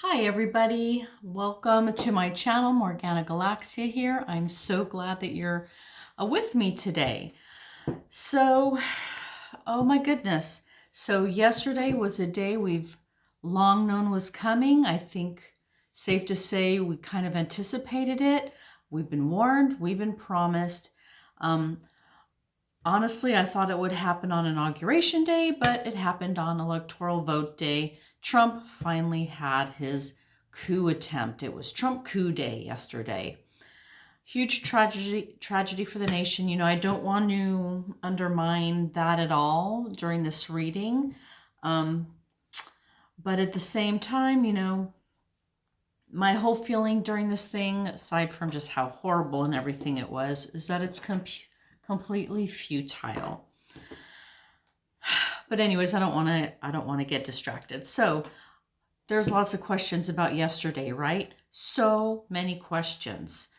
Hi everybody, welcome to my channel, Morgana Galaxia here. I'm so glad that you're with me today. So, oh my goodness. So yesterday was a day we've long known was coming. I think safe to say we kind of anticipated it. We've been warned, we've been promised. Honestly, I thought it would happen on Inauguration Day, but it happened on Electoral Vote Day. Trump finally had his coup attempt. It was Trump coup day yesterday. Huge tragedy for the nation. You know, I don't want to undermine that at all during this reading. But at the same time, you know, my whole feeling during this thing, aside from just how horrible and everything it was, is that it's completely futile. But anyways, I don't want to get distracted. So there's lots of questions about yesterday, right? So many questions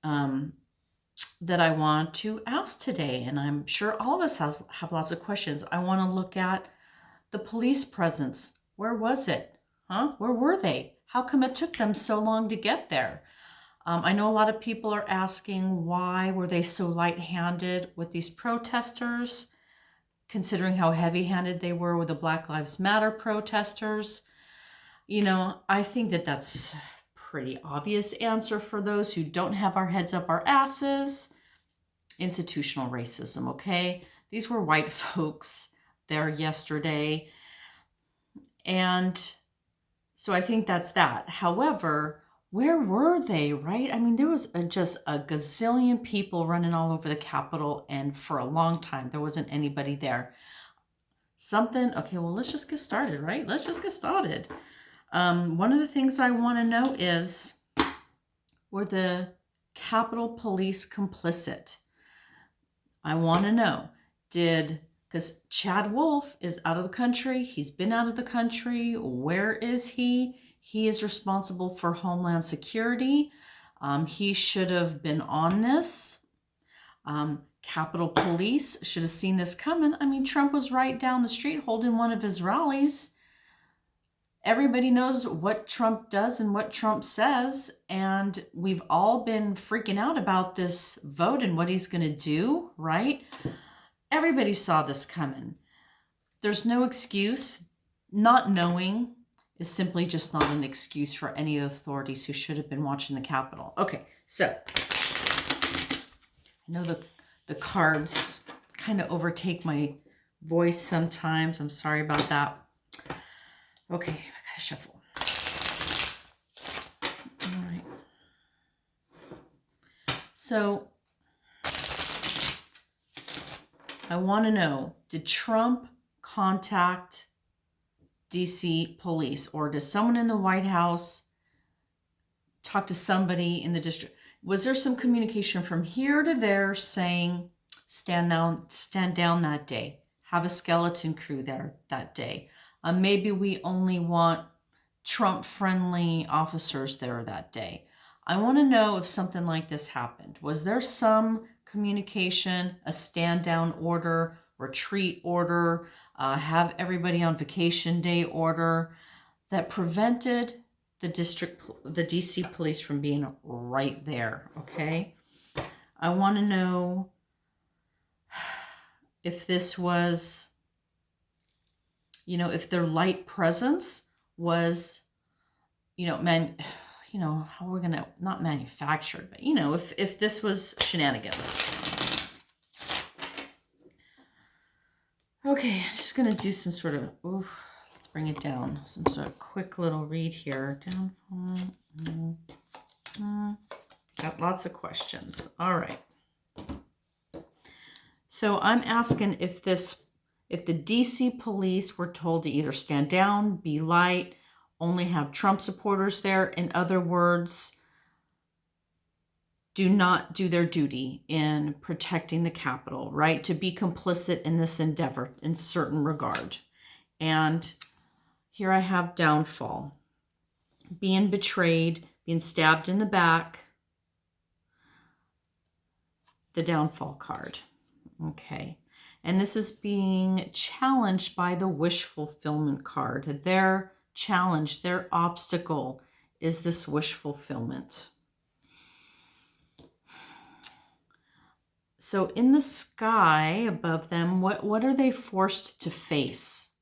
that I want to ask today, and I'm sure all of us have lots of questions. I want to look at the police presence. Where was it? Huh? Where were they? How come it took them so long to get there? I know a lot of people are asking why were they so light-handed with these protesters, considering how heavy-handed they were with the Black Lives Matter protesters. You know, I think that that's a pretty obvious answer for those who don't have our heads up our asses. Institutional racism, okay? These were white folks there yesterday. And so I think that's that. However, where were they, right? I mean, there was just a gazillion people running all over the Capitol, and for a long time, there wasn't anybody there. Okay, well, let's just get started, right? Let's just get started. One of the things I want to know is, were the Capitol Police complicit? I want to know, because Chad Wolf is out of the country. He's been out of the country. Where is he? He is responsible for Homeland Security. He should have been on this. Capitol Police should have seen this coming. I mean, Trump was right down the street holding one of his rallies. Everybody knows what Trump does and what Trump says, and we've all been freaking out about this vote and what he's going to do, right? Everybody saw this coming. There's no excuse. Not knowing is simply just not an excuse for any of the authorities who should have been watching the Capitol. Okay, so I know the cards kind of overtake my voice sometimes. I'm sorry about that. Okay, I gotta shuffle. All right. So I want to know, did Trump contact DC police, or does someone in the White House talk to somebody in the district? Was there some communication from here to there saying, stand down that day, have a skeleton crew there that day? Maybe we only want Trump-friendly officers there that day. I want to know if something like this happened. Was there some communication, a stand-down order, retreat order, have everybody on vacation day order that prevented the DC police from being right there, okay? I want to know if this was, you know, if their light presence was, how are we gonna, not manufactured, but if this was shenanigans. Okay, I'm just gonna do some sort of, let's bring it down. Some sort of quick little read here. Got lots of questions. All right. So I'm asking if the DC police were told to either stand down, be light, only have Trump supporters there. In other words, do not do their duty in protecting the Capitol, right? To be complicit in this endeavor in certain regard. And here I have downfall. Being betrayed, being stabbed in the back. The downfall card. Okay. And this is being challenged by the wish fulfillment card. Their challenge, their obstacle is this wish fulfillment. So in the sky above them, what are they forced to face?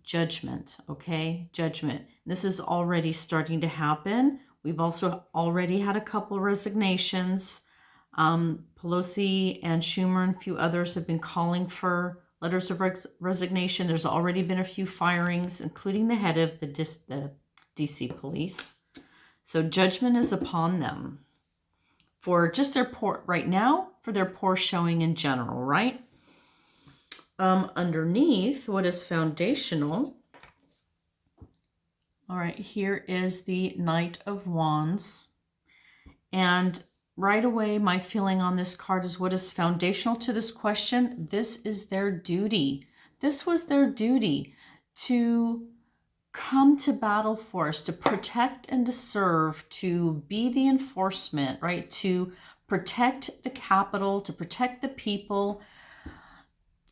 Judgment, okay? Judgment. This is already starting to happen. We've also already had a couple resignations. Pelosi and Schumer and a few others have been calling for letters of resignation. There's already been a few firings, including the head of the DC police. So judgment is upon them for just their poor, right now, for their poor showing in general, right? Underneath, what is foundational? All right, here is the Knight of Wands. And right away, my feeling on this card is what is foundational to this question? This is their duty. This was their duty to come to battle for us, to protect and to serve, to be the enforcement, right? To protect the Capitol, to protect the people.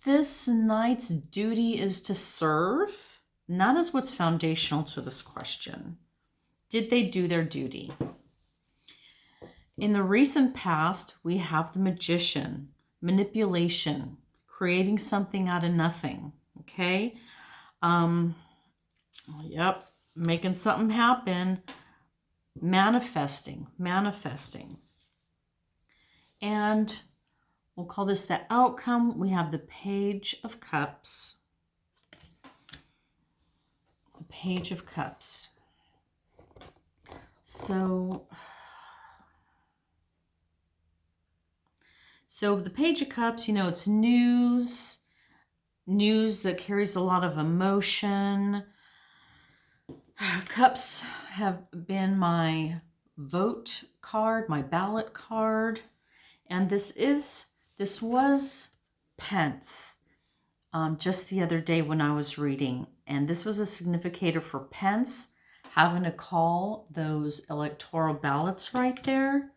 This knight's duty is to serve. And that is what's foundational to this question. Did they do their duty? In the recent past, we have the magician, manipulation, creating something out of nothing, okay? Yep, making something happen, manifesting. And we'll call this the outcome. We have the Page of Cups. The Page of Cups. So the Page of Cups, it's news that carries a lot of emotion. Cups have been my vote card, my ballot card. And this was Pence just the other day when I was reading. And this was a significator for Pence having to call those electoral ballots right there.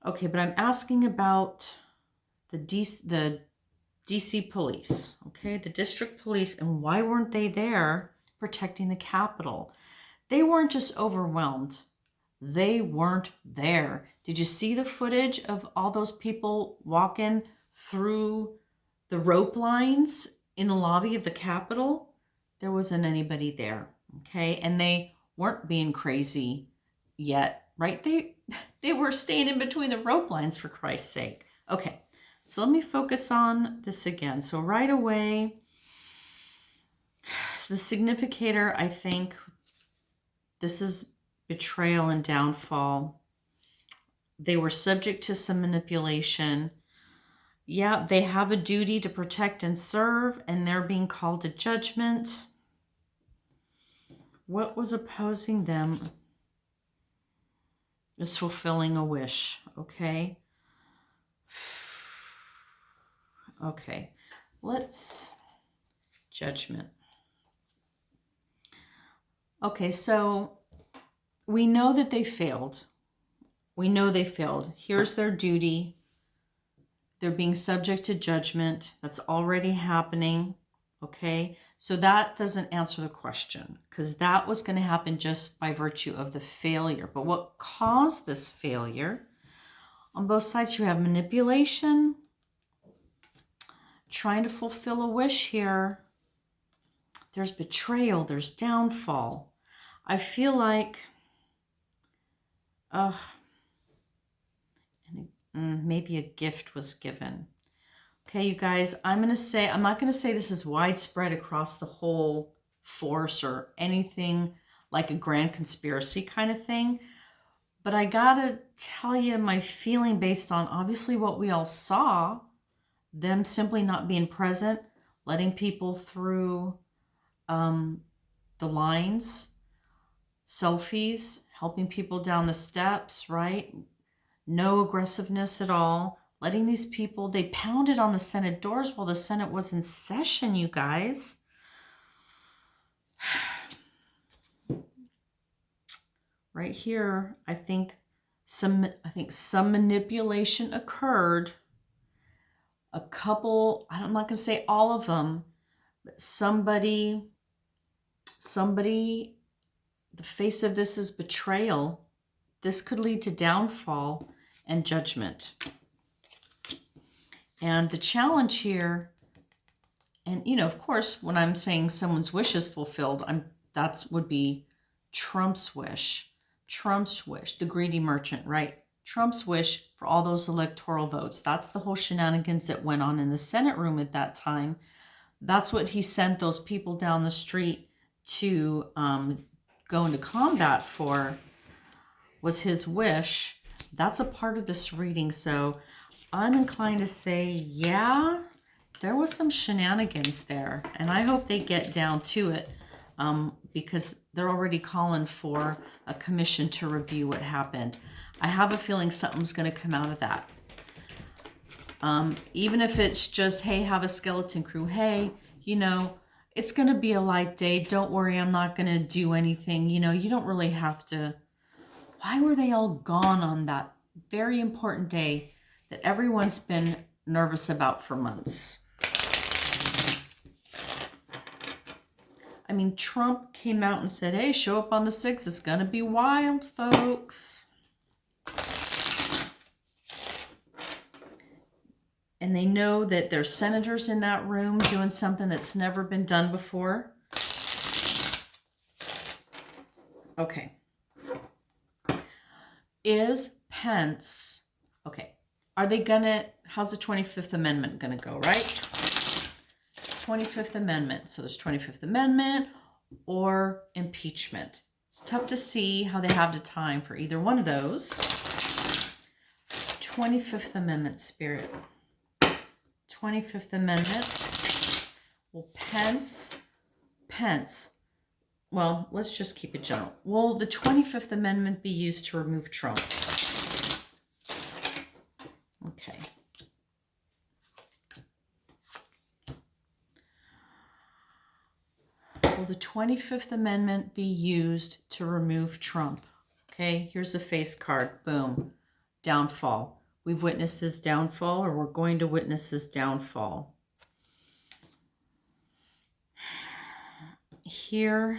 Okay, but I'm asking about the DC police, okay, the district police, and why weren't they there protecting the Capitol? They weren't just overwhelmed. They weren't there. Did you see the footage of all those people walking through the rope lines in the lobby of the Capitol? There wasn't anybody there, okay? And they weren't being crazy yet, right? They were staying in between the rope lines, for Christ's sake. Okay, so let me focus on this again. So right away, the significator, I think, this is betrayal and downfall. They were subject to some manipulation. Yeah, they have a duty to protect and serve, and they're being called to judgment. What was opposing them is fulfilling a wish, okay? Okay, let's judgment. Okay, so we know that they failed. We know they failed. Here's their duty. They're being subject to judgment. That's already happening. Okay, so that doesn't answer the question because that was going to happen just by virtue of the failure. But what caused this failure? On both sides, you have manipulation, trying to fulfill a wish here. There's betrayal, there's downfall. I feel like, maybe a gift was given. Okay, you guys, I'm not going to say this is widespread across the whole force or anything like a grand conspiracy kind of thing. But I got to tell you my feeling based on obviously what we all saw, them simply not being present, letting people through the lines, selfies, helping people down the steps, right? No aggressiveness at all. Letting these people, they pounded on the Senate doors while the Senate was in session, you guys. Right here, I think some manipulation occurred. A couple, I'm not going to say all of them, Somebody, the face of this is betrayal. This could lead to downfall and judgment. And the challenge here, and of course, when I'm saying someone's wish is fulfilled, that would be Trump's wish. Trump's wish, the greedy merchant, right? Trump's wish for all those electoral votes. That's the whole shenanigans that went on in the Senate room at that time. That's what he sent those people down the street to go into combat for, was his wish. That's a part of this reading. So I'm inclined to say, yeah, there was some shenanigans there. And I hope they get down to it because they're already calling for a commission to review what happened. I have a feeling something's going to come out of that. Even if it's just, hey, have a skeleton crew. Hey, it's going to be a light day. Don't worry, I'm not going to do anything. You don't really have to. Why were they all gone on that very important day that everyone's been nervous about for months? I mean, Trump came out and said, hey, show up on the 6th. It's going to be wild, folks. And they know that there's senators in that room doing something that's never been done before. Okay. Is Pence, okay, are they gonna, how's the 25th Amendment gonna go, right? 25th Amendment. So there's 25th Amendment or impeachment. It's tough to see how they have the time for either one of those. 25th Amendment spirit. 25th Amendment. Well, Pence. Well, let's just keep it general. Will the 25th Amendment be used to remove Trump? Okay. Will the 25th Amendment be used to remove Trump? Okay, here's the face card. Boom. Downfall. We've witnessed his downfall, or we're going to witness his downfall. Here,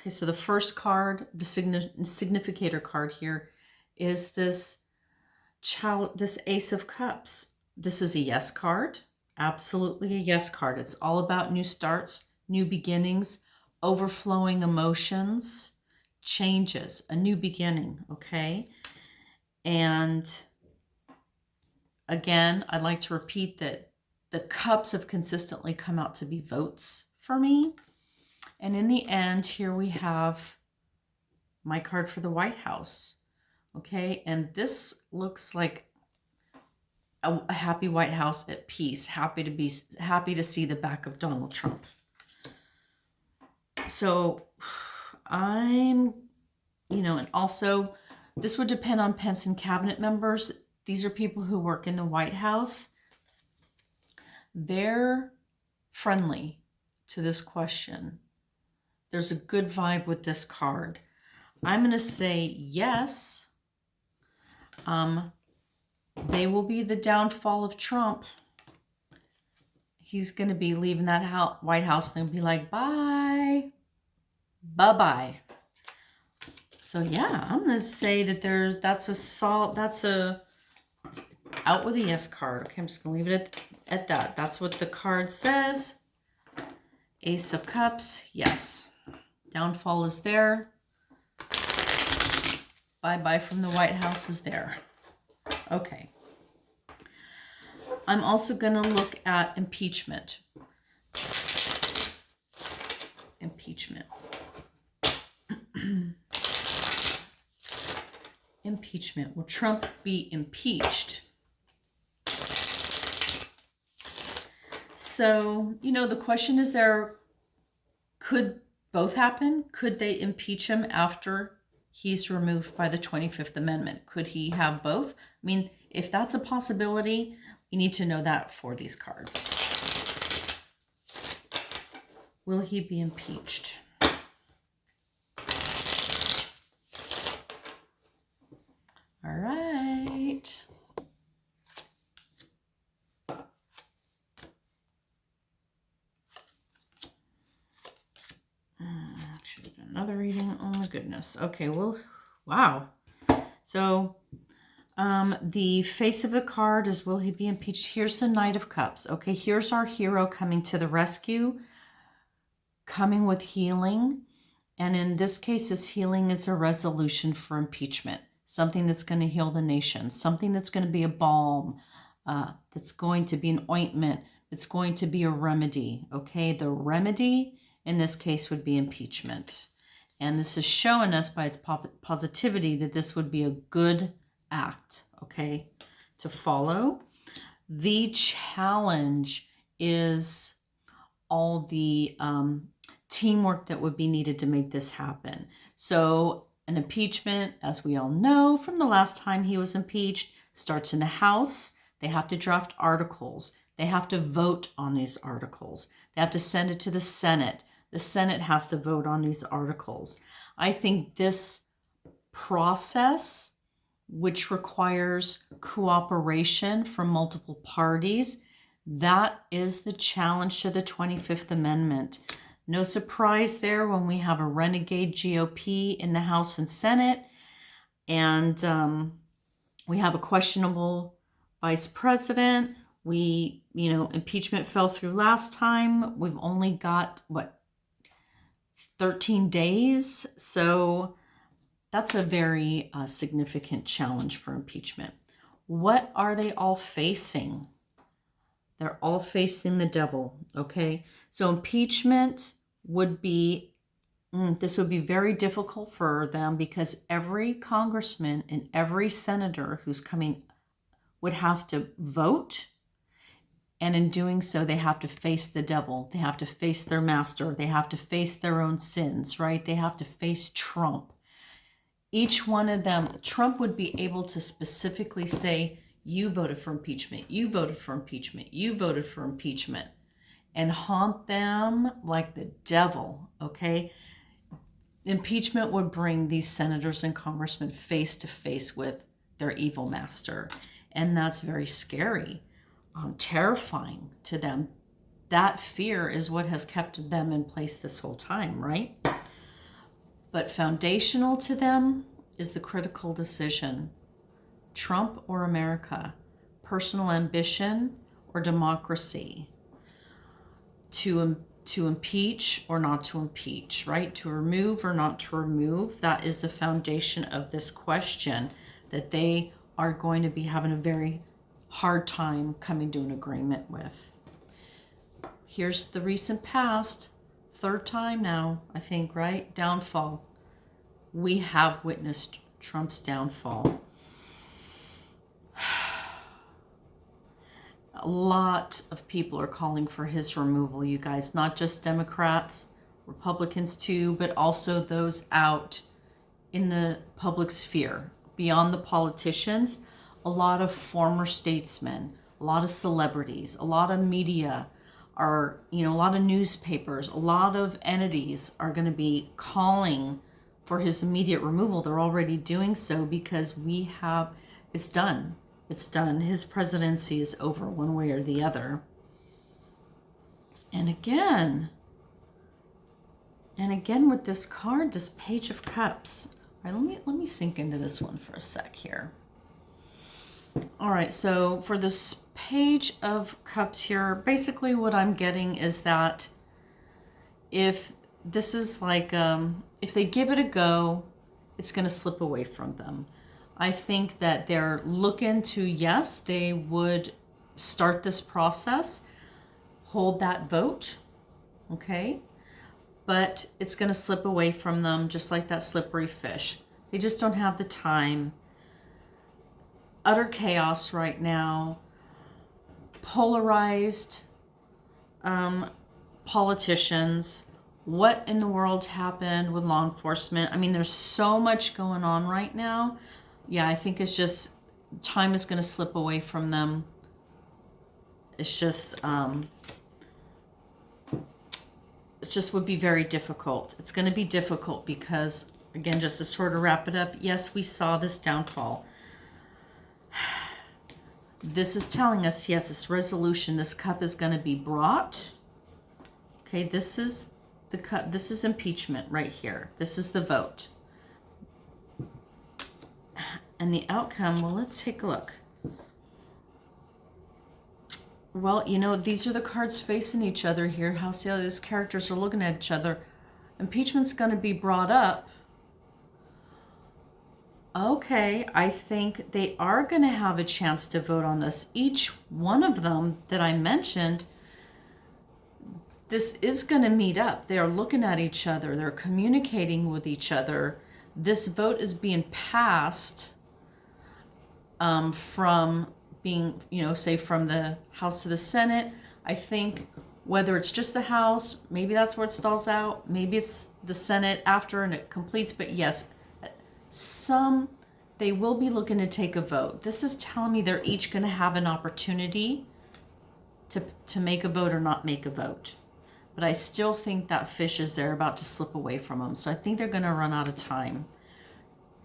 okay, so the first card, the significator card here, is this Ace of Cups. This is a yes card. Absolutely a yes card. It's all about new starts, new beginnings, overflowing emotions, changes, a new beginning, okay? And again, I'd like to repeat that the cups have consistently come out to be votes for me. And in the end, here we have my card for the White House. Okay, and this looks like a happy White House at peace, happy to see the back of Donald Trump. So and also this would depend on Pence and cabinet members. These are people who work in the White House. They're friendly to this question. There's a good vibe with this card. I'm going to say yes. They will be the downfall of Trump. He's going to be leaving that White House and be like, bye. Bye-bye. So yeah, I'm going to say that that's out with a yes card. Okay, I'm just going to leave it at that. That's what the card says. Ace of Cups, yes. Downfall is there. Bye-bye from the White House is there. Okay. I'm also going to look at impeachment. Impeachment. Impeachment. Will Trump be impeached? So, the question is could both happen? Could they impeach him after he's removed by the 25th Amendment? Could he have both? I mean, if that's a possibility, you need to know that for these cards. Will he be impeached? All right. Another reading. Oh my goodness. Okay, well, wow. So the face of the card is, will he be impeached? Here's the Knight of Cups. Okay, here's our hero coming to the rescue, coming with healing. And in this case, this healing is a resolution for impeachment, something that's going to heal the nation, something that's going to be a balm, that's going to be an ointment, that's going to be a remedy. Okay, the remedy in this case would be impeachment. And this is showing us by its positivity that this would be a good act, okay, to follow. The challenge is all the teamwork that would be needed to make this happen. So an impeachment, as we all know from the last time he was impeached, starts in the House. They have to draft articles. They have to vote on these articles. They have to send it to the Senate. The Senate has to vote on these articles. I think this process, which requires cooperation from multiple parties, that is the challenge to the 25th Amendment. No surprise there when we have a renegade GOP in the House and Senate, and we have a questionable vice president. Impeachment fell through last time. We've only got, 13 days? So that's a very significant challenge for impeachment. What are they all facing? They're all facing the devil, okay? So impeachment would be, this would be very difficult for them because every congressman and every senator who's coming would have to vote. And in doing so, they have to face the devil. They have to face their master. They have to face their own sins, right? They have to face Trump. Each one of them, Trump would be able to specifically say, you voted for impeachment, you voted for impeachment, you voted for impeachment, and haunt them like the devil, okay? Impeachment would bring these senators and congressmen face to face with their evil master. And that's very scary, terrifying to them. That fear is what has kept them in place this whole time, right? But foundational to them is the critical decision. Trump or America? Personal ambition or democracy? To impeach or not to impeach, right? To remove or not to remove. That is the foundation of this question that they are going to be having a very hard time coming to an agreement with. Here's the recent past. Third time now, I think, right? Downfall. We have witnessed Trump's downfall. A lot of people are calling for his removal, you guys, not just Democrats, Republicans too, but also those out in the public sphere, beyond the politicians. A lot of former statesmen, a lot of celebrities, a lot of media are, a lot of newspapers, a lot of entities are going to be calling for his immediate removal. They're already doing so because it's done. It's done. His presidency is over one way or the other. And again with this card, this Page of Cups. All right, let me sink into this one for a sec here. All right, so for this Page of Cups here, basically what I'm getting is that if this is like, if they give it a go, it's going to slip away from them. I think that they're looking to, yes, they would start this process, hold that vote, okay? But it's going to slip away from them just like that slippery fish. They just don't have the time. Utter chaos right now. Polarized politicians. What in the world happened with law enforcement? I mean, there's so much going on right now. Yeah, I think it's just time is going to slip away from them. It's just would be very difficult. It's going to be difficult because, again, just to sort of wrap it up, yes, we saw this downfall. This is telling us, yes, this resolution, this cup is going to be brought. Okay, this is this is impeachment right here. This is the vote. And the outcome, well, let's take a look. Well, you know, these are the cards facing each other here. How see how these characters are looking at each other. Impeachment's going to be brought up. Okay, I think they are going to have a chance to vote on this. Each one of them that I mentioned, this is going to meet up. They are looking at each other. They're communicating with each other. This vote is being passed from being, you know, say from the House to the Senate. I think whether it's just the House, maybe that's where it stalls out. Maybe it's the Senate after and it completes. But yes, they will be looking to take a vote. This is telling me they're each going to have an opportunity to make a vote or not make a vote. But I still think that fish is there about to slip away from them. So I think they're going to run out of time.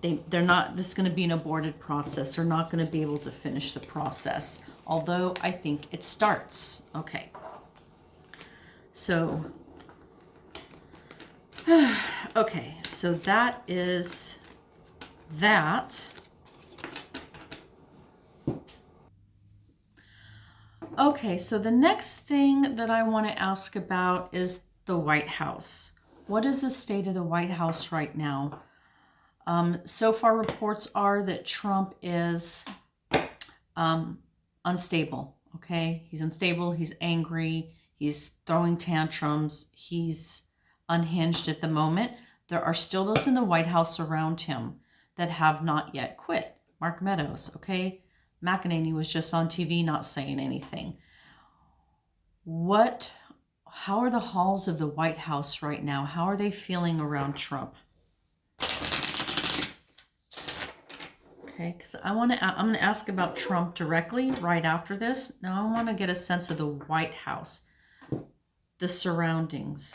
They're not, this is going to be an aborted process. They're not going to be able to finish the process. Although I think it starts. Okay. So, okay. So that is that. Okay, so the next thing that I want to ask about is the White House. What is the state of the White House right now? So far, reports are that Trump is unstable, okay? He's unstable, he's angry, he's throwing tantrums, he's unhinged at the moment. There are still those in the White House around him that have not yet quit. Mark Meadows, okay? McEnany was just on TV not saying anything. How are the halls of the White House right now? How are they feeling around Trump? Okay, because I'm going to ask about Trump directly right after this. Now I want to get a sense of the White House, the surroundings,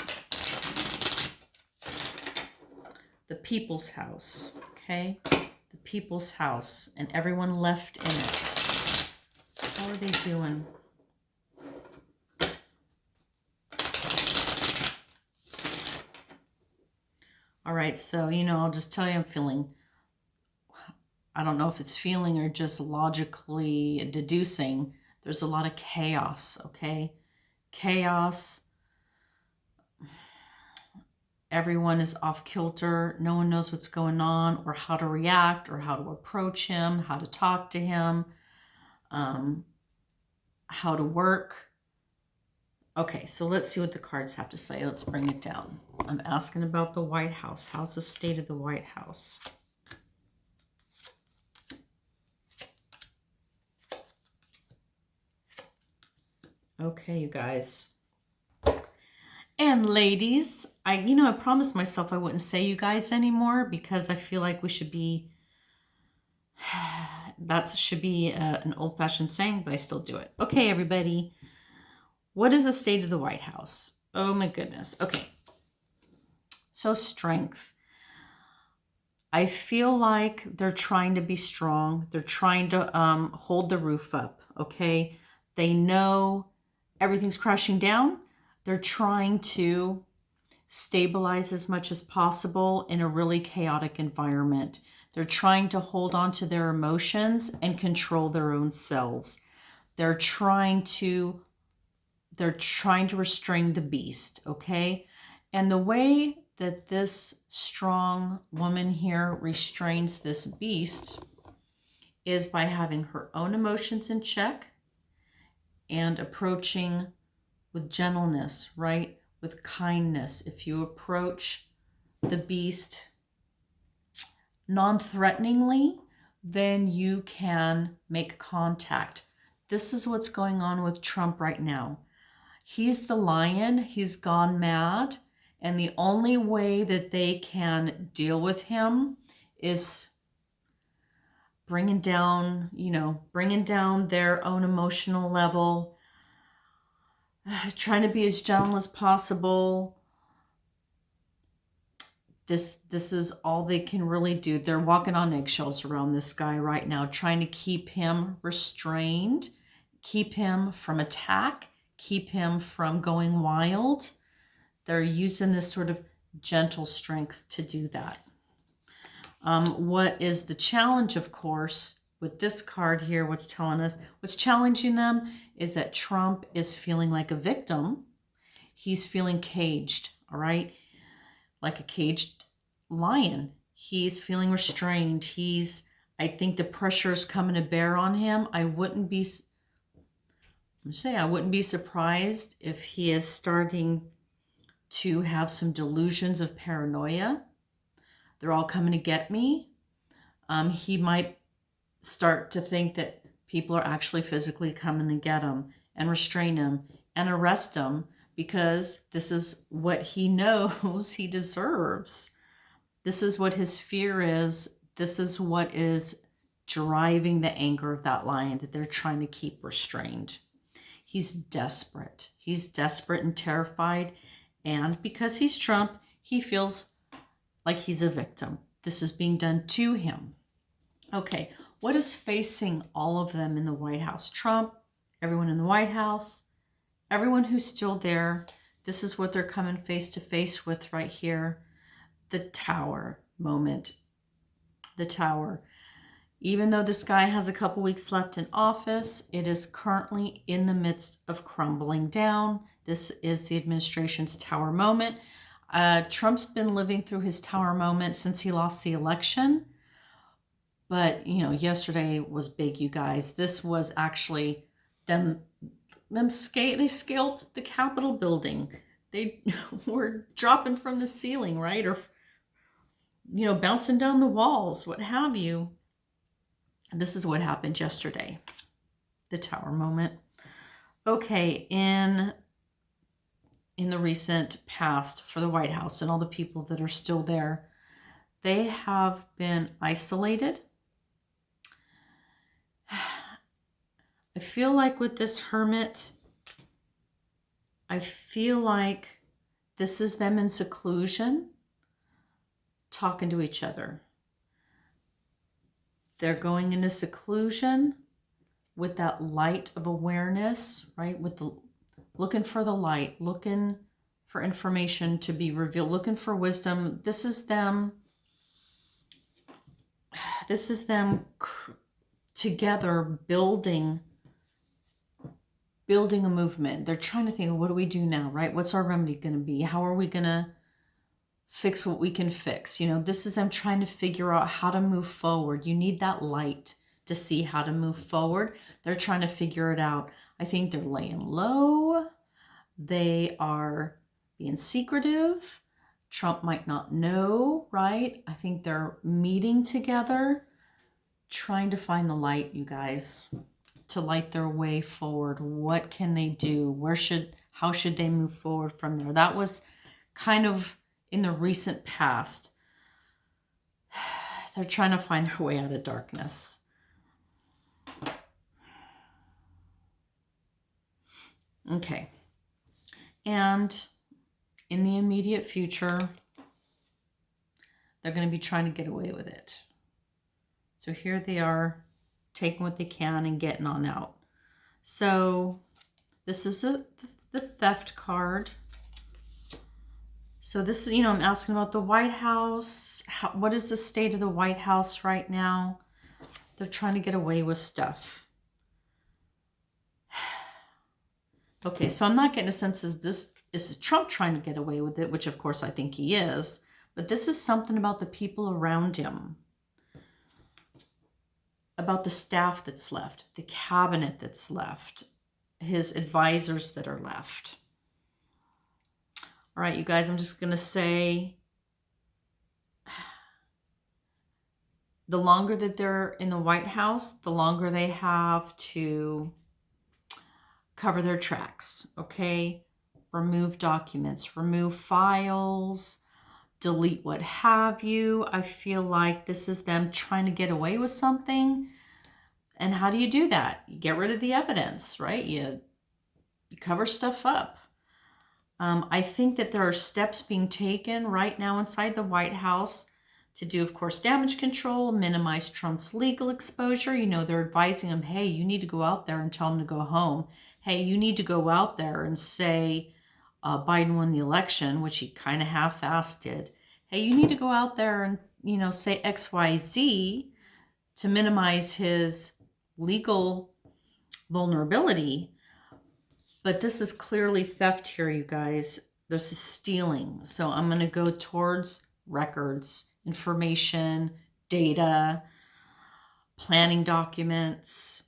the people's house, okay? The people's house and everyone left in it. How are they doing? All right, so, you know, I'll just tell you I'm feeling, I don't know if it's feeling or just logically deducing, there's a lot of chaos, okay? Chaos. Everyone is off kilter. No one knows what's going on or how to react or how to approach him, how to talk to him, how to work. Okay, so let's see what the cards have to say. Let's bring it down. I'm asking about the White House. How's the state of the White House? Okay, you guys. And ladies, I promised myself I wouldn't say you guys anymore because I feel like we should be, that should be an old-fashioned saying, but I still do it. Okay, everybody. What is the state of the White House? Oh my goodness. Okay. So strength. I feel like they're trying to be strong. They're trying to hold the roof up, okay? They know everything's crashing down. They're trying to stabilize as much as possible in a really chaotic environment. They're trying to hold on to their emotions and control their own selves. They're trying to restrain the beast, okay? And the way that this strong woman here restrains this beast is by having her own emotions in check and approaching with gentleness, right? With kindness. If you approach the beast non-threateningly, then you can make contact. This is what's going on with Trump right now. He's the lion. He's gone mad. And the only way that they can deal with him is bringing down their own emotional level, trying to be as gentle as possible. This is all they can really do. They're walking on eggshells around this guy right now, trying to keep him restrained, keep him from attack, keep him from going wild. They're using this sort of gentle strength to do that. What is the challenge, of course, with this card here, what's challenging them is that Trump is feeling like a victim. He's feeling caged, all right? Like a caged lion. He's feeling restrained. I think the pressure is coming to bear on him. I wouldn't be surprised if he is starting to have some delusions of paranoia. They're all coming to get me. He might start to think that people are actually physically coming to get him and restrain him and arrest him because this is what he knows he deserves. This is what his fear is. This is what is driving the anger of that lion that they're trying to keep restrained. He's desperate. He's desperate and terrified. And because he's Trump, he feels like he's a victim. This is being done to him. Okay, what is facing all of them in the White House? Trump, everyone in the White House, everyone who's still there. This is what they're coming face to face with right here. The tower moment. The tower. Even though this guy has a couple weeks left in office, it is currently in the midst of crumbling down. This is the administration's tower moment. Trump's been living through his tower moment since he lost the election. But, yesterday was big, you guys. This was actually they scaled the Capitol building. They were dropping from the ceiling, right? Or, bouncing down the walls, what have you. This is what happened yesterday. The tower moment. Okay, in the recent past for the White House and all the people that are still there, they have been isolated. I feel like with this hermit, I feel like this is them in seclusion, talking to each other. They're going into seclusion with that light of awareness, right? Looking for the light, looking for information to be revealed, looking for wisdom. This is them together building a movement. They're trying to think, what do we do now, right? What's our remedy going to be? How are we going to fix what we can fix? This is them trying to figure out how to move forward. You need that light to see how to move forward. They're trying to figure it out. I think they're laying low. They are being secretive. Trump might not know, right? I think they're meeting together, trying to find the light, you guys, to light their way forward. What can they do? How should they move forward from there? That was kind of in the recent past. They're trying to find their way out of darkness. Okay. And in the immediate future, they're going to be trying to get away with it. So here they are, taking what they can and getting on out. So this is the theft card. So this is, I'm asking about the White House. What is the state of the White House right now? They're trying to get away with stuff. Okay, so I'm not getting a sense of this. Is Trump trying to get away with it? Which, of course, I think he is. But this is something about the people around him. About the staff that's left. The cabinet that's left. His advisors that are left. All right, you guys, I'm just going to say the longer that they're in the White House, the longer they have to cover their tracks, okay? Remove documents, remove files, delete what have you. I feel like this is them trying to get away with something. And how do you do that? You get rid of the evidence, right? You cover stuff up. I think that there are steps being taken right now inside the White House to do, of course, damage control, minimize Trump's legal exposure. They're advising him, hey, you need to go out there and tell him to go home. Hey, you need to go out there and say, Biden won the election, which he kind of half-assed did. Hey, you need to go out there and, say XYZ to minimize his legal vulnerability. But this is clearly theft here, you guys. This is stealing. So I'm going to go towards records, information, data, planning documents,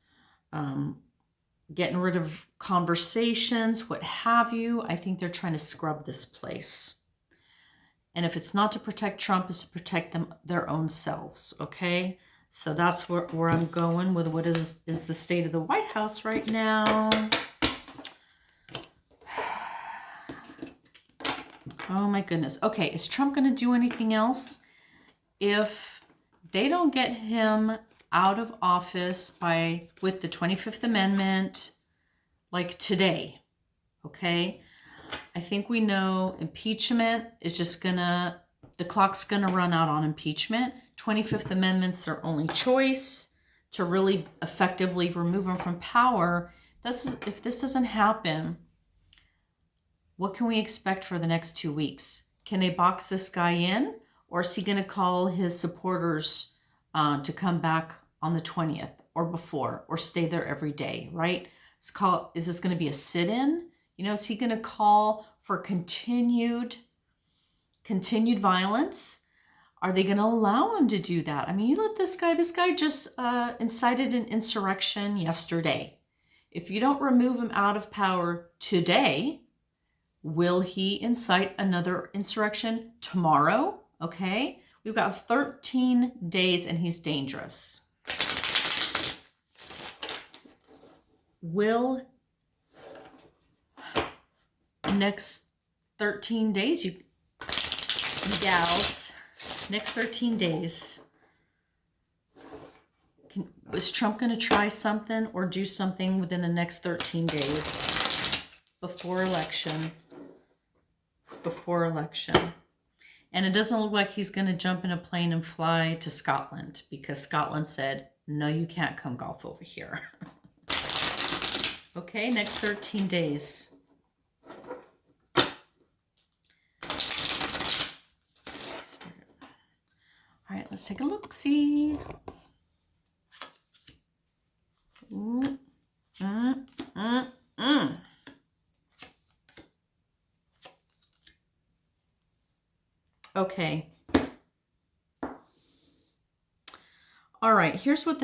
getting rid of conversations, what have you. I think they're trying to scrub this place. And if it's not to protect Trump, it's to protect their own selves, okay? So that's where I'm going with what is the state of the White House right now. Oh my goodness. Okay, is Trump going to do anything else? If they don't get him out of office with the 25th Amendment, like today, okay? I think we know impeachment is just the clock's gonna run out on impeachment. 25th Amendment's their only choice to really effectively remove him from power. If this doesn't happen, what can we expect for the next 2 weeks? Can they box this guy in? Or is he gonna call his supporters to come back on the 20th or before, or stay there every day, right? Is this gonna be a sit-in? Is he gonna call for continued violence? Are they gonna allow him to do that? I mean, you let this guy just incited an insurrection yesterday. If you don't remove him out of power today, will he incite another insurrection tomorrow? Okay, we've got 13 days and he's dangerous. Will next 13 days, you gals, next 13 days, is Trump going to try something or do something within the next 13 days before election? And it doesn't look like he's going to jump in a plane and fly to Scotland, because Scotland said, no, you can't come golf over here. Okay, next 13 days. All right, let's take a look-see. Okay. All right, here's what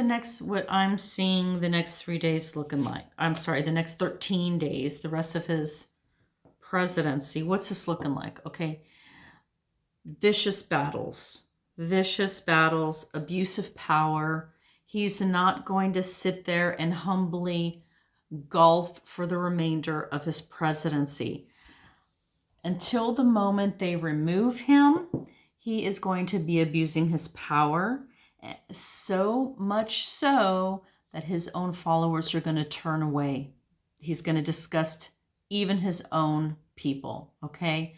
I'm seeing the next 3 days looking like. I'm sorry, the next 13 days, the rest of his presidency. What's this looking like? Okay. Vicious battles, abuse of power. He's not going to sit there and humbly golf for the remainder of his presidency. Until the moment they remove him, he is going to be abusing his power, so much so that his own followers are going to turn away. He's going to disgust even his own people, okay?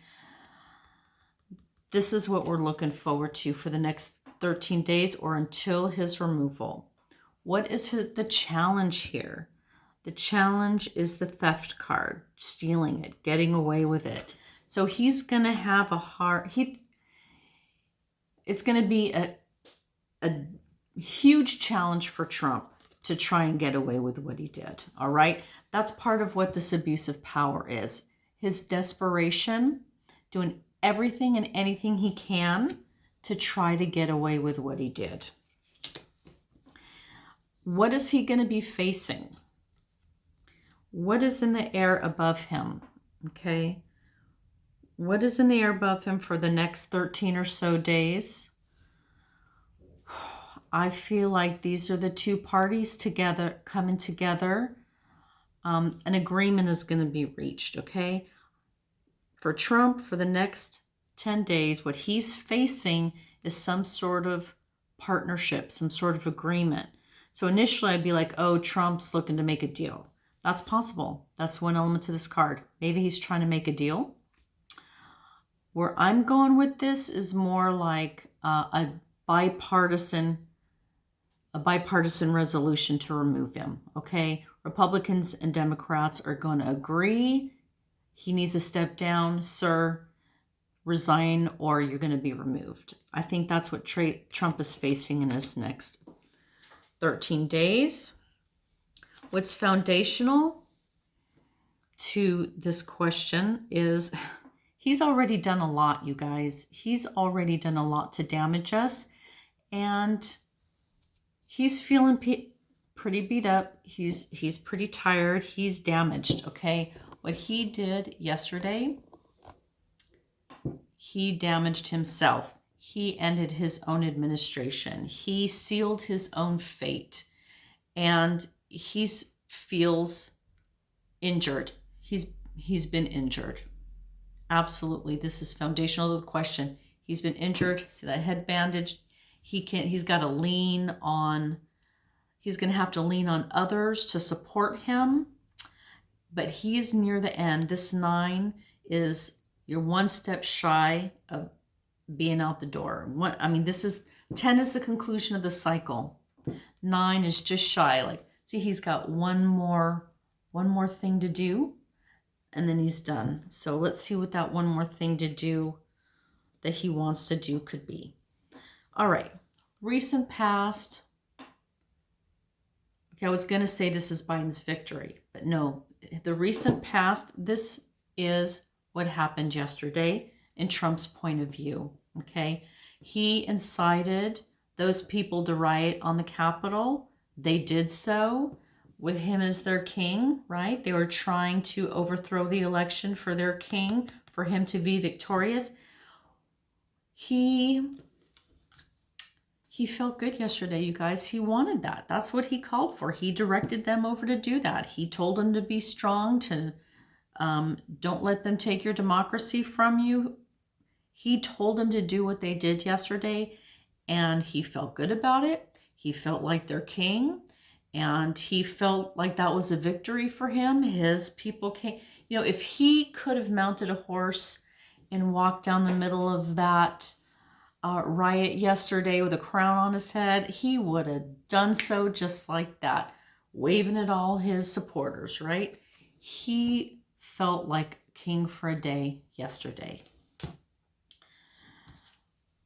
This is what we're looking forward to for the next 13 days or until his removal. What is the challenge here? The challenge is the theft card, stealing it, getting away with it. So he's going to have it's going to be a huge challenge for Trump to try and get away with what he did, all right? That's part of what this abuse of power is. His desperation, doing everything and anything he can to try to get away with what he did. What is he going to be facing? What is in the air above him? Okay. What is in the air above him for the next 13 or so days? I feel like these are the two parties coming together. An agreement is going to be reached, okay? For Trump, for the next 10 days, what he's facing is some sort of partnership, some sort of agreement. So initially I'd be like, oh, Trump's looking to make a deal. That's possible. That's one element to this card. Maybe he's trying to make a deal. Where I'm going with this is more like a bipartisan resolution to remove him, okay? Republicans and Democrats are going to agree He needs to step down, sir, resign, or you're going to be removed. I think that's what Trump is facing in his next 13 days. What's foundational to this question is he's already done a lot, you guys. He's already done a lot to damage us, and he's feeling pretty beat up. He's pretty tired. He's damaged, okay? What he did yesterday, he damaged himself. He ended his own administration. He sealed his own fate. And he feels injured. He's been injured. Absolutely. This is foundational to the question. He's been injured. See that head bandage? He's got to lean on, he's going to have to lean on others to support him. But he's near the end. This 9 is, you're one step shy of being out the door. This is 10 is the conclusion of the cycle. 9 is just shy. Like, see, he's got one more thing to do, and then he's done. So let's see what that one more thing to do that he wants to do could be. All right, recent past. Okay, I was going to say this is Biden's victory, but no, the recent past, this is what happened yesterday in Trump's point of view, okay? He incited those people to riot on the Capitol. They did so with him as their king, right? They were trying to overthrow the election for their king, for him to be victorious. He felt good yesterday, you guys. He wanted that. That's what he called for. He directed them over to do that. He told them to be strong, to don't let them take your democracy from you. He told them to do what they did yesterday, and he felt good about it. He felt like their king, and he felt like that was a victory for him. His people came. You know, if he could have mounted a horse and walked down the middle of that riot yesterday with a crown on his head, he would have done so just like that, waving at all his supporters, right? He felt like king for a day yesterday.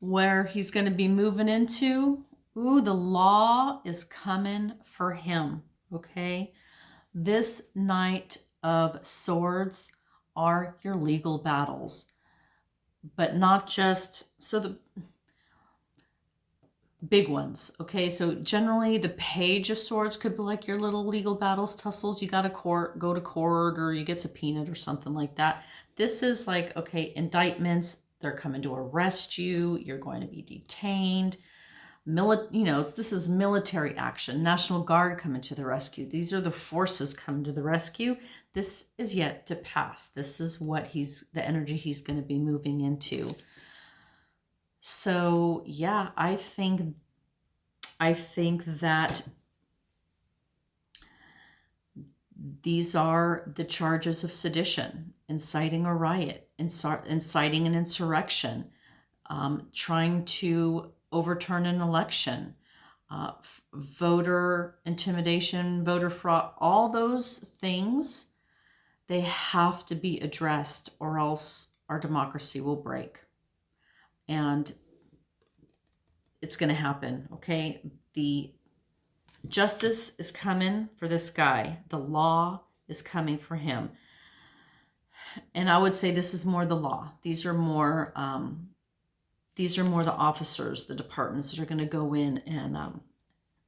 Where he's going to be moving into, the law is coming for him, okay? This Knight of Swords are your legal battles, but not just, so the big ones, okay? So generally the Page of Swords could be like your little legal battles, tussles. You got to go to court, or you get subpoenaed or something like that. This is like, okay, indictments. They're coming to arrest you. You're going to be detained. This is military action. National Guard coming to the rescue. These are the forces coming to the rescue. This is yet to pass. This is what the energy he's going to be moving into. So yeah, I think that these are the charges of sedition, inciting a riot, inciting an insurrection, trying to overturn an election, voter intimidation, voter fraud, all those things, they have to be addressed, or else our democracy will break. And it's going to happen, okay? The justice is coming for this guy. The law is coming for him. And I would say this is more the law. These are more the officers, the departments that are going to go in and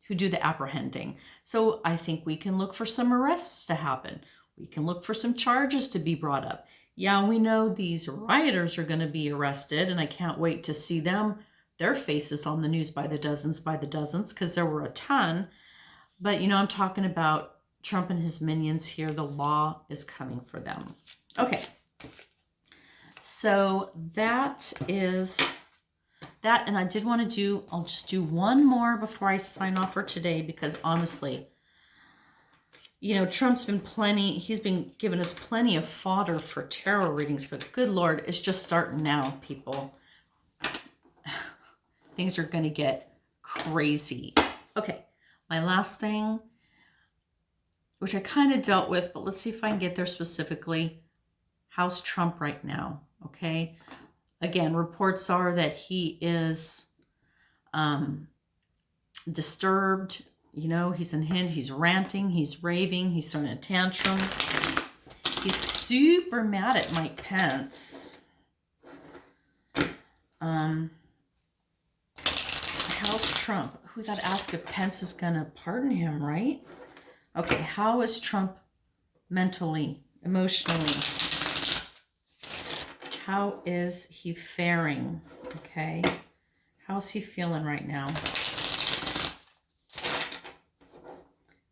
who do the apprehending. So I think we can look for some arrests to happen. We can look for some charges to be brought up. Yeah, we know these rioters are going to be arrested, and I can't wait to see their faces on the news by the dozens, because there were a ton. But, I'm talking about Trump and his minions here. The law is coming for them. Okay. So that is that. And I did want to I'll just do one more before I sign off for today, because honestly, Trump's he's been giving us plenty of fodder for tarot readings, but good Lord, it's just starting now, people. Things are going to get crazy. Okay, my last thing, which I kind of dealt with, but let's see if I can get there specifically. How's Trump right now? Okay. Again, reports are that he is disturbed. You know, he's unhinged. He's ranting. He's raving. He's throwing a tantrum. He's super mad at Mike Pence. How's Trump? We got to ask if Pence is going to pardon him, right? Okay, how is Trump mentally, emotionally? How is he faring? Okay, how's he feeling right now?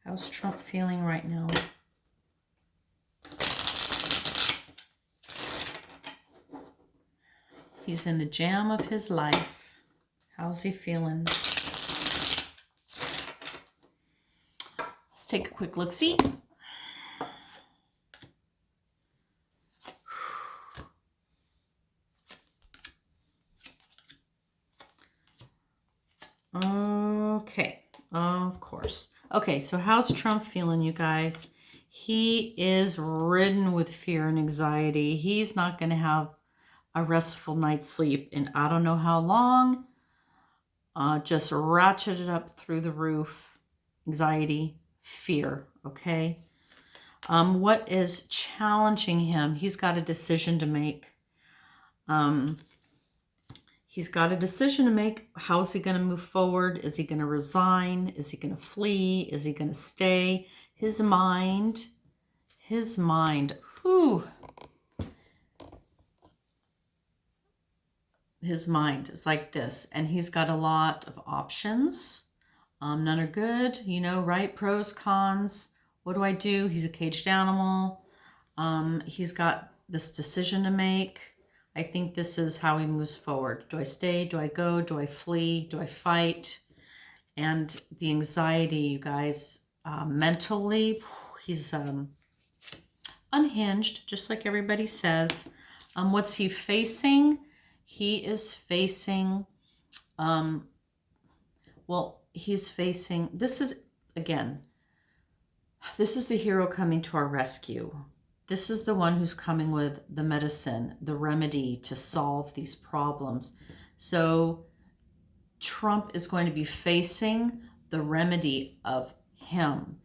How's Trump feeling right now? He's in the jam of his life. How's he feeling? Let's take a quick look-see. Okay, of course. Okay, so how's Trump feeling, you guys? He is ridden with fear and anxiety. He's not going to have a restful night's sleep in I don't know how long. Just ratcheted up through the roof. Anxiety, fear, okay? What is challenging him? He's got a decision to make. He's got a decision to make. How is he going to move forward? Is he going to resign? Is he going to flee? Is he going to stay? His mind, whew. His mind is like this, and he's got a lot of options. None are good, you know, right? Pros, cons. What do I do? He's a caged animal. He's got this decision to make. I think this is how he moves forward. Do I stay? Do I go? Do I flee? Do I fight? And the anxiety, you guys, mentally, he's unhinged, just like everybody says. What's he facing? He is facing, he's facing, this is the hero coming to our rescue. This is the one who's coming with the medicine, the remedy to solve these problems. So Trump is going to be facing the remedy of him.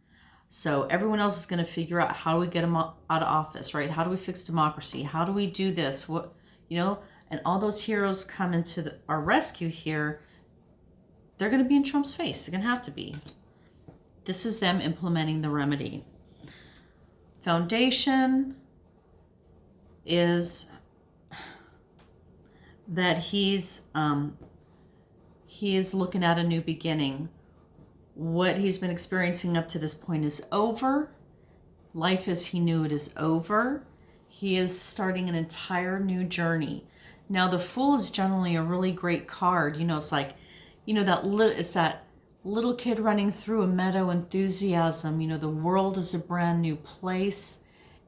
So everyone else is going to figure out, how do we get him out of office, right? How do we fix democracy? How do we do this? What, you know, and all those heroes come into our rescue here. They're going to be in Trump's face. They're going to have to be. This is them implementing the remedy. Foundation is that he is looking at a new beginning. What he's been experiencing up to this point is over. Life as he knew it is over. He is starting an entire new journey. Now, the Fool is generally a really great card. You know, it's like, you know, it's that little kid running through a meadow, enthusiasm. You know, the world is a brand new place.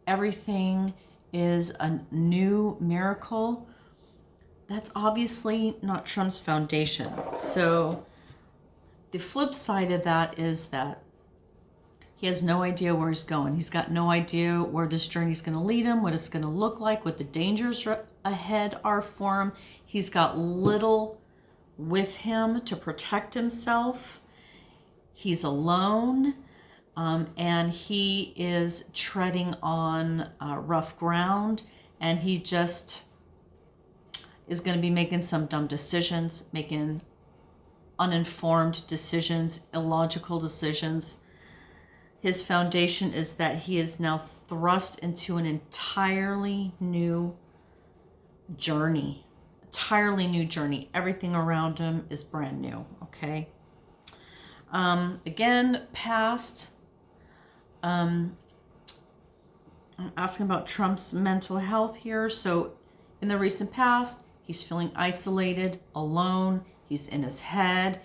Everything is a new miracle. That's obviously not Trump's foundation. So the flip side of that is that he has no idea where he's going. He's got no idea where this journey is going to lead him, what it's going to look like, what the dangers ahead are for him. He's got little with him to protect himself. He's alone, and he is treading on rough ground, and he just is going to be making some dumb decisions, making uninformed decisions, illogical decisions. His foundation is that he is now thrust into an entirely new journey. Entirely new journey. Everything around him is brand new, okay? Again, past. I'm asking about Trump's mental health here. So in the recent past, he's feeling isolated, alone. He's in his head.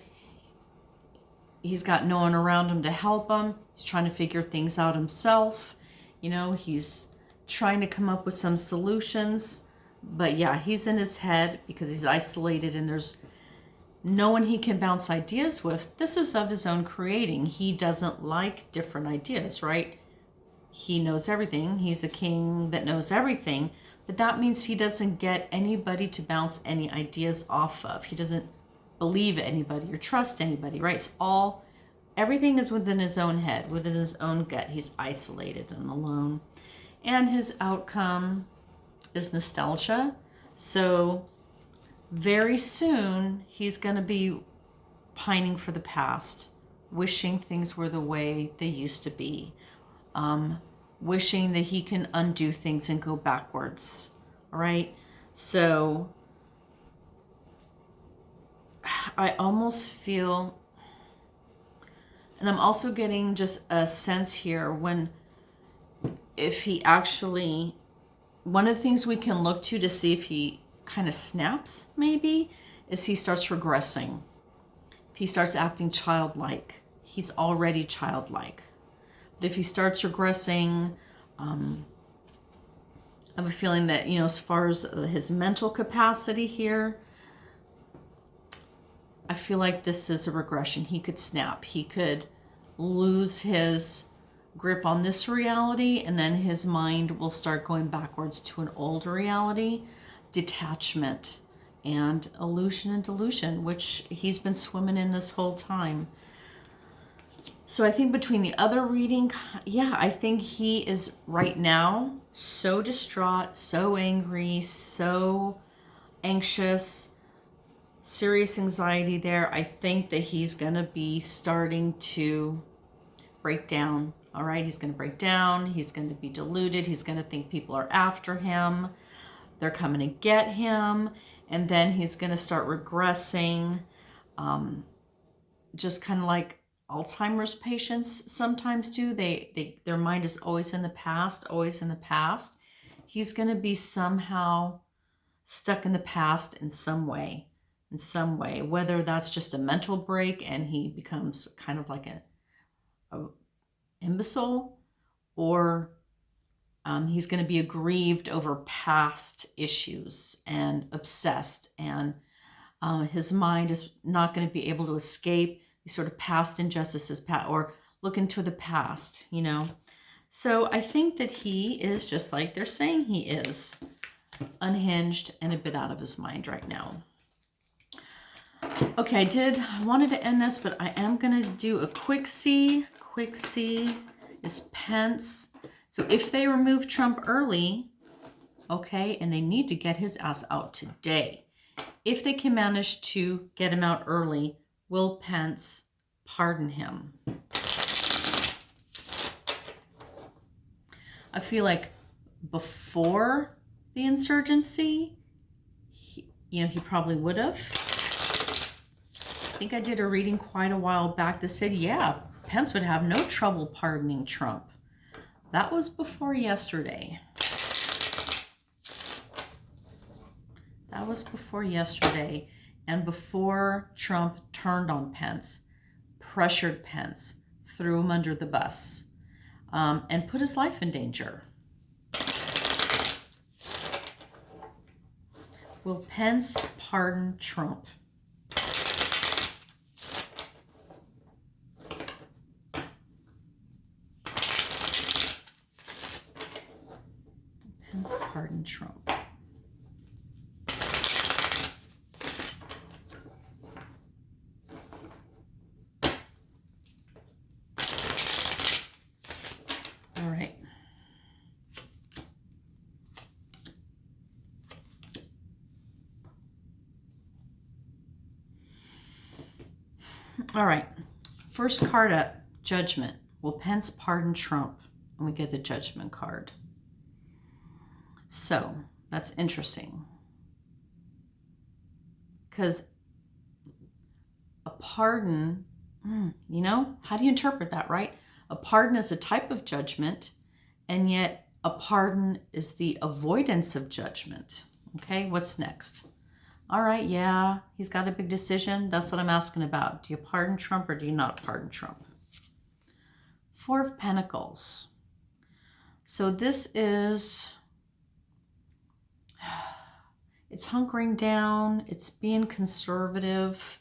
He's got no one around him to help him. He's trying to figure things out himself. You know, he's trying to come up with some solutions. But yeah, he's in his head because he's isolated and there's no one he can bounce ideas with. This is of his own creating. He doesn't like different ideas, right? he knows everything. He's a king that knows everything, but that means he doesn't get anybody to bounce any ideas off of. He doesn't believe anybody or trust anybody, right? Everything is within his own head, within his own gut. He's isolated and alone. And his outcome is nostalgia. So very soon he's going to be pining for the past, wishing things were the way they used to be, wishing that he can undo things and go backwards. All right. So I almost feel, and I'm also getting just a sense here if he actually, one of the things we can look to see if he kind of snaps maybe is he starts regressing. If he starts acting childlike, he's already childlike. But if he starts regressing, I have a feeling that, as far as his mental capacity here, I feel like this is a regression. He could snap. He could lose his grip on this reality, and then his mind will start going backwards to an old reality, detachment, and illusion and delusion, which he's been swimming in this whole time. So I think between the other reading, I think he is right now so distraught, so angry, so anxious, serious anxiety there. I think that he's going to be starting to break down. All right, he's going to break down. He's going to be deluded. He's going to think people are after him. They're coming to get him. And then he's going to start regressing, just kind of like Alzheimer's patients sometimes do. Their mind is always in the past, always in the past. He's going to be somehow stuck in the past in some way, whether that's just a mental break and he becomes kind of like a imbecile, or he's going to be aggrieved over past issues and obsessed, and his mind is not going to be able to escape these sort of past injustices or look into the past, So I think that he is, just like they're saying he is, unhinged and a bit out of his mind right now. Okay, I wanted to end this, but I am going to do a quick C. Quick C is Pence. So if they remove Trump early, okay, and they need to get his ass out today. If they can manage to get him out early, will Pence pardon him? I feel like before the insurgency, he probably would have. I think I did a reading quite a while back that said, Pence would have no trouble pardoning Trump. That was before yesterday. That was before yesterday, and before Trump turned on Pence, pressured Pence, threw him under the bus, and put his life in danger. Will Pence pardon Trump? Pence pardon Trump. All right. All right. First card up, Judgment. Will Pence pardon Trump? And we get the Judgment card. So that's interesting, because a pardon, how do you interpret that, right? A pardon is a type of judgment, and yet a pardon is the avoidance of judgment. Okay, what's next? All right, he's got a big decision. That's what I'm asking about. Do you pardon Trump or do you not pardon Trump? Four of Pentacles. So this is, it's hunkering down. It's being conservative,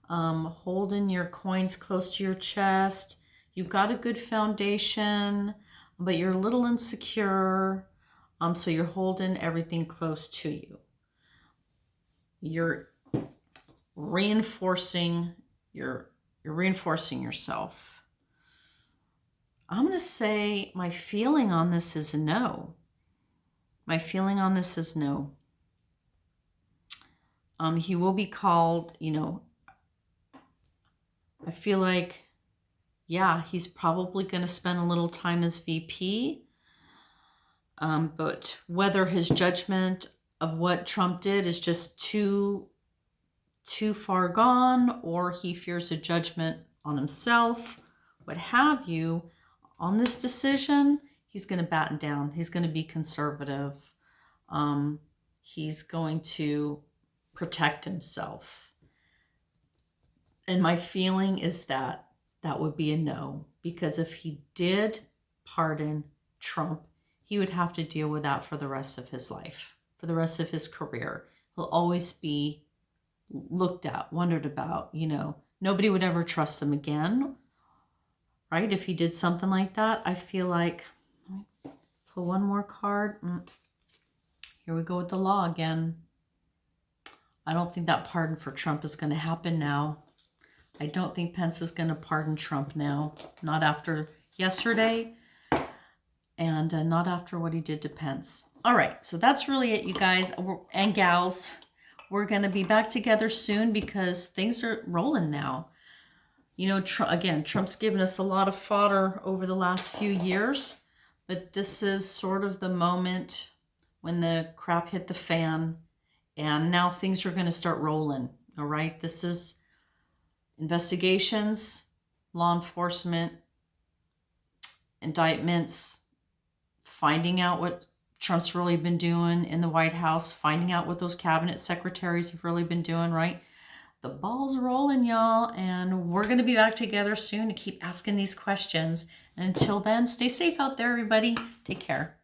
holding your coins close to your chest. You've got a good foundation, but you're a little insecure. So you're holding everything close to you. You're reinforcing you're reinforcing yourself. I'm going to say my feeling on this is no. My feeling on this is no. He will be called, I feel like, yeah, he's probably going to spend a little time as VP. But whether his judgment of what Trump did is just too far gone, or he fears a judgment on himself, what have you, on this decision, he's going to batten down. He's going to be conservative. He's going to protect himself. And my feeling is that that would be a no, because if he did pardon Trump, he would have to deal with that for the rest of his life, for the rest of his career. He'll always be looked at, wondered about, nobody would ever trust him again, right? If he did something like that. I feel like, let me pull one more card. Here we go with the law again. I don't think that pardon for Trump is going to happen now. I don't think Pence is going to pardon Trump now, not after yesterday, and not after what he did to Pence. All right, so that's really it, you guys and gals. We're going to be back together soon because things are rolling now. Trump's given us a lot of fodder over the last few years, but this is sort of the moment when the crap hit the fan, and now things are going to start rolling. All right, this is investigations, law enforcement, indictments, finding out what Trump's really been doing in the White House, finding out what those cabinet secretaries have really been doing, right? The ball's rolling, y'all, and we're going to be back together soon to keep asking these questions. And until then, stay safe out there, everybody. Take care.